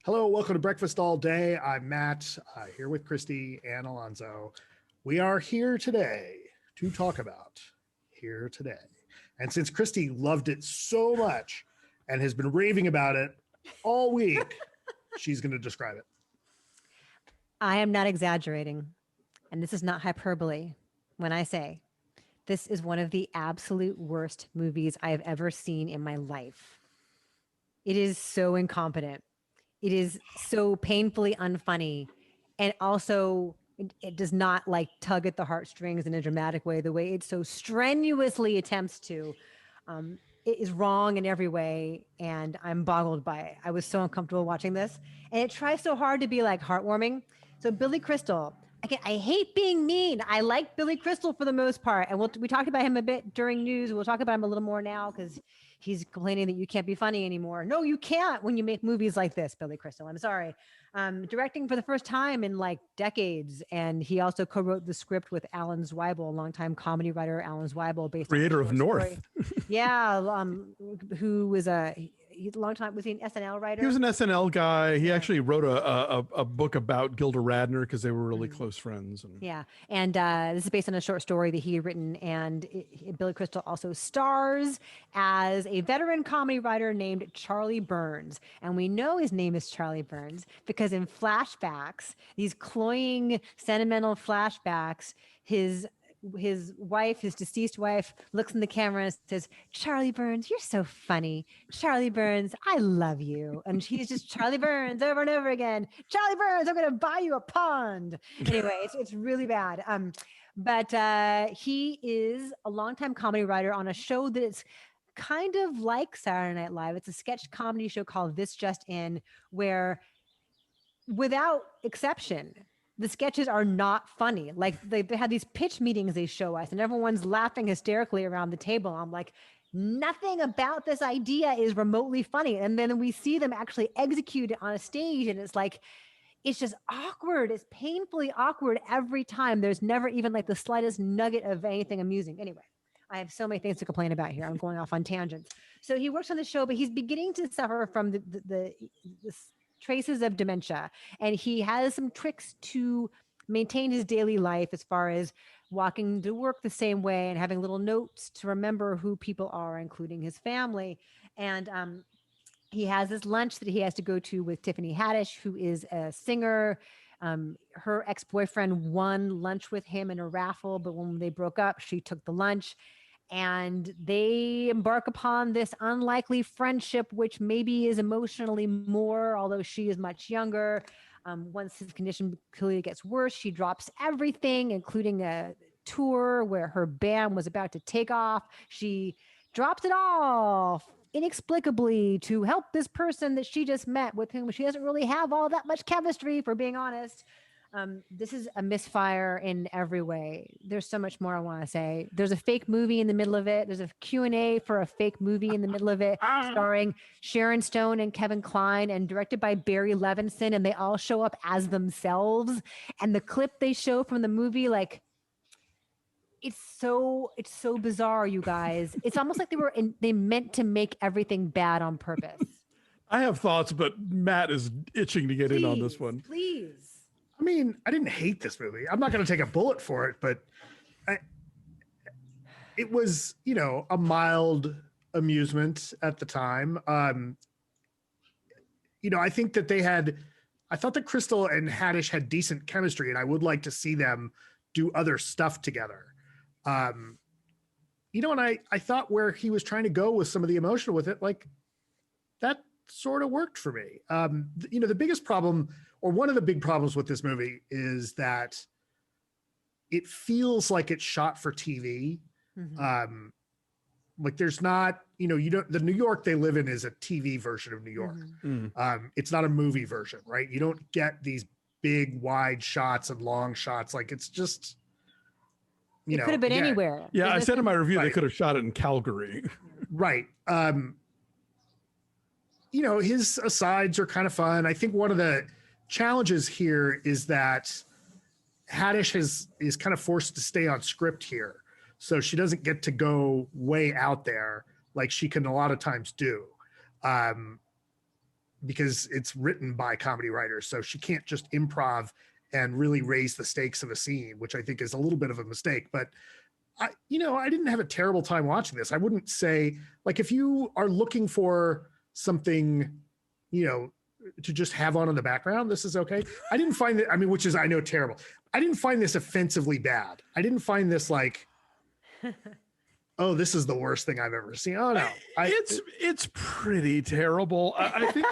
Hello, welcome to Breakfast All Day. I'm Matt, here with Christy and Alonso. We are here today to talk about Here Today. And since Christy loved it so much and has been raving about it all week, she's going to describe it. I am not exaggerating, and this is not hyperbole when I say this is one of the absolute worst movies I have ever seen in my life. It is so incompetent. It is so painfully unfunny, and also it does not like tug at the heartstrings in a dramatic way the way it so strenuously attempts to. It is wrong in every way, and I'm boggled by it. I was so uncomfortable watching this, and it tries so hard to be like heartwarming. So Billy Crystal, again, I hate being mean. I like Billy Crystal for the most part, and we talked about him a bit during news. We'll talk about him a little more now because he's complaining that you can't be funny anymore. No, you can't when you make movies like this, Billy Crystal. I'm sorry. Directing for the first time in like decades, and he also co-wrote the script with Alan Zweibel, a longtime comedy writer. Alan Zweibel, based creator on of North. Yeah, who was he's a long time, was he an SNL writer? He was an SNL guy. He actually wrote a book about Gilda Radner because they were really close friends. And yeah, and this is based on a short story that he had written, and Billy Crystal also stars as a veteran comedy writer named Charlie Burns, and we know his name is Charlie Burns because in flashbacks, these cloying, sentimental flashbacks, his wife, his deceased wife, looks in the camera and says, "Charlie Burns, you're so funny. Charlie Burns, I love you." And he's just Charlie Burns over and over again. "Charlie Burns, I'm going to buy you a pond." Anyway, it's really bad. But he is a longtime comedy writer on a show that is kind of like Saturday Night Live. It's a sketch comedy show called This Just In, where without exception, the sketches are not funny. Like they had these pitch meetings they show us, and everyone's laughing hysterically around the table. I'm like, nothing about this idea is remotely funny. And then we see them actually execute it on a stage, and it's like, it's just awkward. It's painfully awkward every time. There's never even like the slightest nugget of anything amusing. Anyway, I have so many things to complain about here. I'm going off on tangents. So he works on the show, but he's beginning to suffer from the traces of dementia, and he has some tricks to maintain his daily life as far as walking to work the same way and having little notes to remember who people are, including his family. And he has this lunch that he has to go to with Tiffany Haddish, who is a singer. Her ex-boyfriend won lunch with him in a raffle, but when they broke up, she took the lunch. And they embark upon this unlikely friendship, which maybe is emotionally more, although she is much younger. Once his condition clearly gets worse, she drops everything, including a tour where her band was about to take off. She drops it all inexplicably to help this person that she just met, with whom she doesn't really have all that much chemistry, for being honest. This is a misfire in every way. There's so much more I want to say. There's a fake movie in the middle of it. There's a Q&A for a fake movie in the middle of it, starring Sharon Stone and Kevin Kline and directed by Barry Levinson. And they all show up as themselves. And the clip they show from the movie, like, it's so bizarre, you guys. It's almost like they meant to make everything bad on purpose. I have thoughts, but Matt is itching to get in on this one. Please. I mean, I didn't hate this movie. I'm not going to take a bullet for it, but it was, a mild amusement at the time. I think that I thought that Crystal and Haddish had decent chemistry, and I would like to see them do other stuff together. And I thought where he was trying to go with some of the emotional with it, like that sort of worked for me. The biggest problem, or one of the big problems with this movie, is that it feels like it's shot for TV. Mm-hmm. Like there's not, the New York they live in is a TV version of New York. Mm-hmm. It's not a movie version, right? You don't get these big wide shots and long shots. Like it's just, it could have been anywhere. Yeah, I said in my review, they could have shot it in Calgary. Right. His asides are kind of fun. I think one of the challenges here is that Haddish is kind of forced to stay on script here. So she doesn't get to go way out there like she can a lot of times do. because it's written by comedy writers. So she can't just improv and really raise the stakes of a scene, which I think is a little bit of a mistake. But I didn't have a terrible time watching this. I wouldn't say, like, if you are looking for something, to just have on in the background, this is okay. I didn't find that, which is, I know, terrible. I didn't find this offensively bad. I didn't find this like, oh, this is the worst thing I've ever seen. Oh no, it's pretty terrible. I think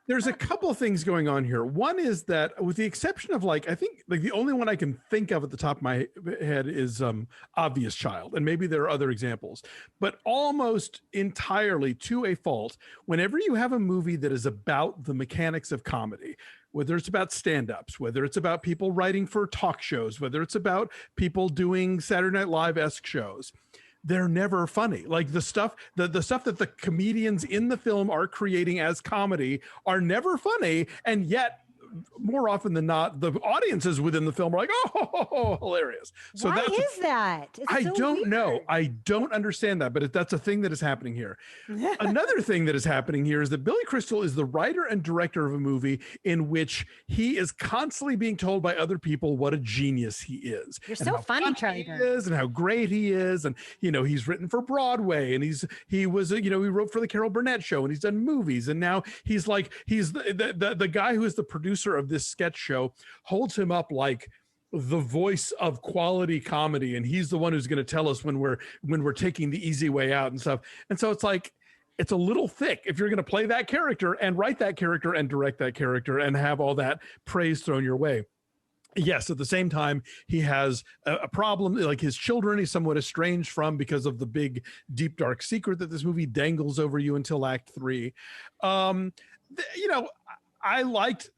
there's a couple of things going on here. One is that, with the exception of, like, I think, like, the only one I can think of at the top of my head is Obvious Child, and maybe there are other examples, but almost entirely to a fault, whenever you have a movie that is about the mechanics of comedy, whether it's about stand-ups, whether it's about people writing for talk shows, whether it's about people doing Saturday Night Live-esque shows, they're never funny. Like, the stuff that the comedians in the film are creating as comedy are never funny, and yet more often than not, the audiences within the film are like, oh, hilarious. So why is that? It's I so don't weird. know. I don't understand that, but that's a thing that is happening here. Another thing that is happening here is that Billy Crystal is the writer and director of a movie in which he is constantly being told by other people what a genius he is. You're so funny, Charlie Burns. And how great he is. And, he's written for Broadway, and he wrote for the Carol Burnett Show, and he's done movies. And now he's the guy who is the producer of this sketch show, holds him up like the voice of quality comedy, and he's the one who's going to tell us when we're taking the easy way out and stuff. And so it's like, it's a little thick if you're going to play that character and write that character and direct that character and have all that praise thrown your way. Yes, at the same time, he has a problem, like his children he's somewhat estranged from because of the big, deep, dark secret that this movie dangles over you until Act 3. I liked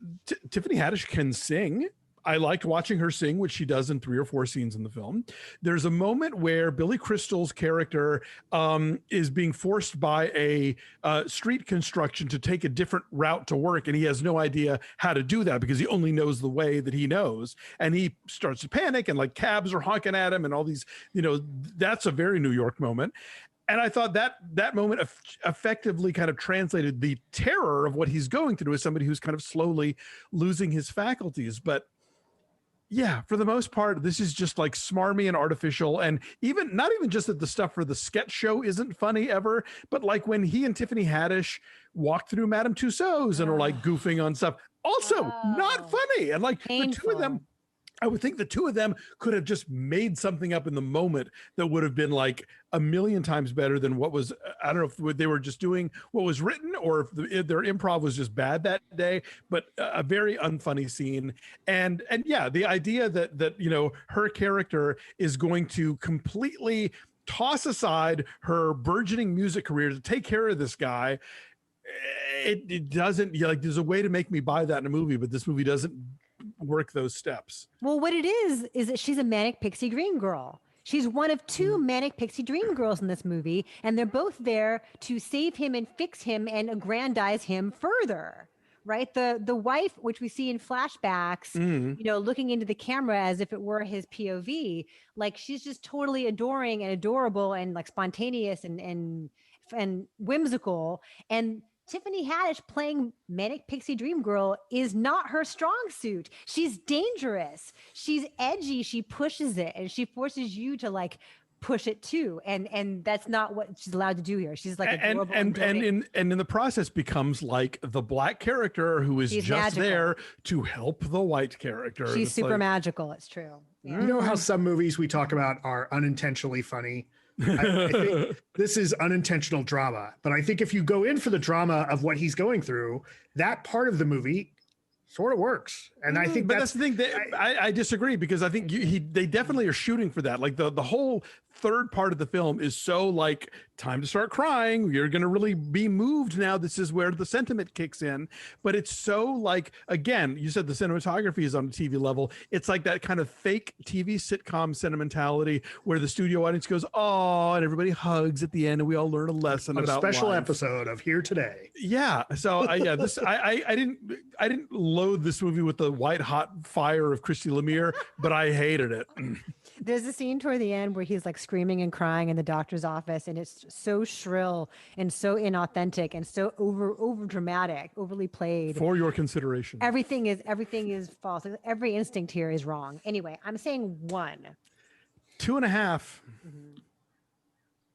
Tiffany Haddish can sing. I liked watching her sing, which she does in 3 or 4 scenes in the film. There's a moment where Billy Crystal's character is being forced by a street construction to take a different route to work, and he has no idea how to do that because he only knows the way that he knows. And he starts to panic, and like cabs are honking at him and all these, that's a very New York moment. And I thought that moment effectively kind of translated the terror of what he's going through as somebody who's kind of slowly losing his faculties. But yeah, for the most part, this is just like smarmy and artificial. And not even just that the stuff for the sketch show isn't funny ever, but like when he and Tiffany Haddish walk through Madame Tussauds and are like goofing on stuff, also not funny. And like the two of them, I would think the two of them could have just made something up in the moment that would have been like a million times better than what was. I don't know if they were just doing what was written or if their improv was just bad that day, but a very unfunny scene. And yeah, the idea that her character is going to completely toss aside her burgeoning music career to take care of this guy. It doesn't, there's a way to make me buy that in a movie, but this movie doesn't work those steps. Well, what it is that she's a manic pixie dream girl. She's one of 2 manic pixie dream girls in this movie, and they're both there to save him and fix him and aggrandize him further. Right? The wife, which we see in flashbacks, looking into the camera as if it were his POV, like she's just totally adoring and adorable and like spontaneous and whimsical. And Tiffany Haddish playing manic pixie dream girl is not her strong suit. She's dangerous. She's edgy. She pushes it, and she forces you to like push it too. And that's not what she's allowed to do here. She's like adorable and in the process becomes like the black character who is just magical. There to help the white character. She's super magical. It's true. Yeah. You know how some movies we talk about are unintentionally funny? I think this is unintentional drama, but I think if you go in for the drama of what he's going through, that part of the movie sort of works. And I think that's the thing that I disagree, because I think they definitely are shooting for that. Like the whole third part of the film is so like time to start crying. You're going to really be moved now. This is where the sentiment kicks in. But it's so like, again, you said the cinematography is on a TV level. It's like that kind of fake TV sitcom sentimentality where the studio audience goes, oh, and everybody hugs at the end, and we all learn a lesson about a special life. Episode of Here Today. Yeah. So I didn't load this movie with the white hot fire of Christy Lemire, but I hated it. There's a scene toward the end where he's like screaming and crying in the doctor's office, and it's so shrill and so inauthentic and so over dramatic, overly played. For your consideration. Everything is false. Like, every instinct here is wrong. Anyway, I'm saying 1. 2.5.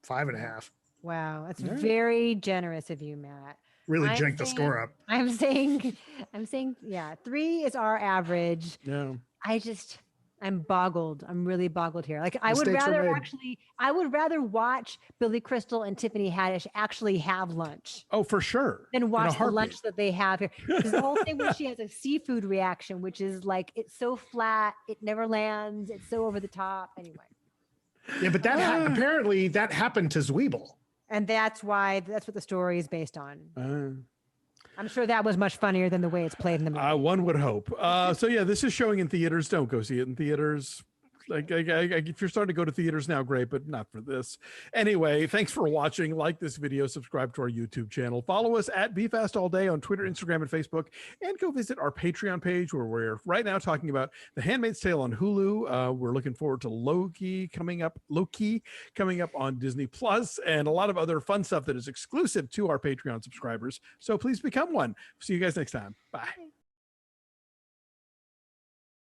5.5. Wow, that's very generous of you, Matt. Really janked the score up. I'm saying, yeah, 3 is our average. Yeah. I'm boggled. I'm really boggled here. Like I would rather watch Billy Crystal and Tiffany Haddish actually have lunch. Oh, for sure. Than watch the lunch that they have here. Because the whole thing where she has a seafood reaction, which is like, it's so flat, it never lands, it's so over the top. Anyway. Yeah, but that apparently that happened to Zweibel. And that's what the story is based on. I'm sure that was much funnier than the way it's played in the movie. One would hope. So yeah, this is showing in theaters. Don't go see it in theaters. Like, if you're starting to go to theaters now, great, but not for this. Anyway, thanks for watching. Like this video, subscribe to our YouTube channel. Follow us at BeFastAllDay on Twitter, Instagram, and Facebook, and go visit our Patreon page where we're right now talking about The Handmaid's Tale on Hulu. We're looking forward to Loki coming up on Disney Plus, and a lot of other fun stuff that is exclusive to our Patreon subscribers. So please become one. See you guys next time. Bye.